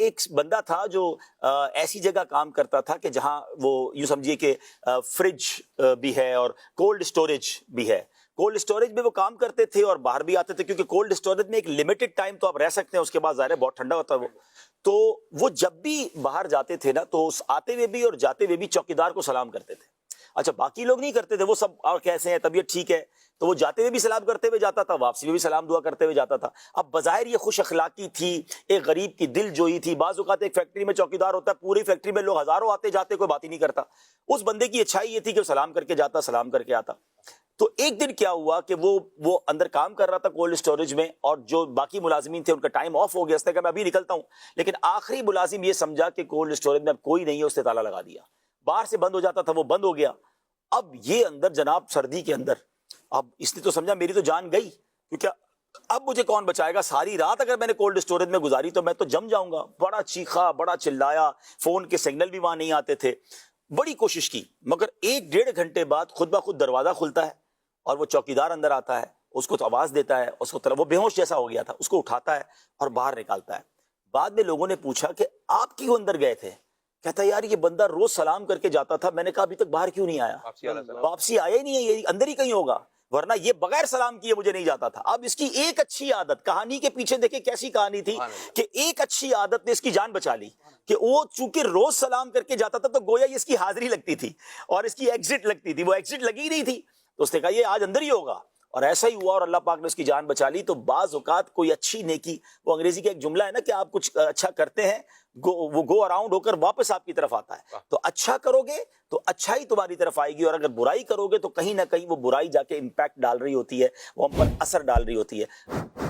ایک بندہ تھا جو ایسی جگہ کام کرتا تھا کہ جہاں وہ یوں سمجھیے کہ فریج بھی ہے اور کولڈ اسٹوریج بھی ہے. کولڈ اسٹوریج میں وہ کام کرتے تھے اور باہر بھی آتے تھے, کیونکہ کولڈ اسٹوریج میں ایک لمیٹڈ ٹائم تو آپ رہ سکتے ہیں, اس کے بعد ظاہر ہے بہت ٹھنڈا ہوتا ہے وہ. تو وہ جب بھی باہر جاتے تھے نا تو آتے ہوئے بھی اور جاتے ہوئے بھی چوکیدار کو سلام کرتے تھے. اچھا باقی لوگ نہیں کرتے تھے, وہ سب اور کیسے ہیں, طبیعت ٹھیک ہے, تو وہ جاتے ہوئے بھی سلام کرتے ہوئے جاتا تھا, واپسی میں بھی سلام دعا کرتے ہوئے جاتا تھا. اب بظاہر یہ خوش اخلاقی تھی, ایک غریب کی دل جوئی تھی. بعض اوقات ایک فیکٹری میں چوکیدار ہوتا ہے, پوری فیکٹری میں لوگ ہزاروں آتے جاتے, کوئی بات ہی نہیں کرتا. اس بندے کی اچھائی یہ تھی کہ وہ سلام کر کے جاتا, سلام کر کے آتا. تو ایک دن کیا ہوا کہ وہ اندر کام کر رہا تھا کولڈ اسٹوریج میں, اور جو باقی ملازمین تھے ان کا ٹائم آف ہو گیا, اس نے کہا میں ابھی نکلتا ہوں. لیکن آخری ملازم یہ سمجھا کہ کولڈ اسٹوریج میں اب کوئی نہیں ہے, اس نے تالا لگا دیا. باہر سے بند ہو جاتا تھا, وہ بند ہو گیا. اب یہ اندر جناب سردی کے اندر, اب اس نے تو سمجھا میری تو جان گئی, کیونکہ اب مجھے کون بچائے گا. ساری رات اگر میں نے کولڈ اسٹوریج میں گزاری تو میں تو جم جاؤں گا. بڑا چیخا, بڑا چلایا, فون کے سگنل بھی وہاں نہیں آتے تھے. بڑی کوشش کی, مگر 1-1.5 گھنٹے بعد خود بخود دروازہ کھلتا ہے اور وہ چوکیدار اندر آتا ہے. اس کو تو آواز دیتا ہے, اس کو طرف وہ بے ہوش جیسا ہو گیا تھا, اس کو اٹھاتا ہے اور باہر نکالتا ہے. بعد میں لوگوں نے پوچھا کہ آپ کیوں اندر گئے تھے؟ کہتا ہے یار یہ بندہ روز سلام کر کے جاتا تھا, میں نے کہا ابھی تک باہر کیوں نہیں آیا, واپسی آیا ہی نہیں ہے, یہ اندر ہی کہیں ہوگا, ورنہ یہ بغیر سلام کیے مجھے نہیں جاتا تھا. اب اس کی ایک اچھی عادت, کہانی کے پیچھے دیکھیں کیسی کہانی تھی, کہ ایک اچھی عادت نے اس کی جان بچا لی. کہ وہ چونکہ روز سلام کر کے جاتا تھا تو گویا یہ اس کی حاضری لگتی تھی اور اس کی ایگزٹ لگتی تھی, وہ ایگزٹ لگی نہیں تھی. تو اس نے کہا یہ آج اندر ہی ہوگا, اور ایسا ہی ہوا اور اللہ پاک نے اس کی جان بچا لی. تو بعض اوقات کوئی اچھی نیکی, وہ انگریزی کا ایک جملہ ہے نا کہ آپ کچھ اچھا کرتے ہیں, وہ گو اراؤنڈ ہو کر واپس آپ کی طرف آتا ہے. تو اچھا کرو گے تو اچھائی تمہاری طرف آئے گی, اور اگر برائی کرو گے تو کہیں نہ کہیں وہ برائی جا کے امپیکٹ ڈال رہی ہوتی ہے, وہ ہم پر اثر ڈال رہی ہوتی ہے.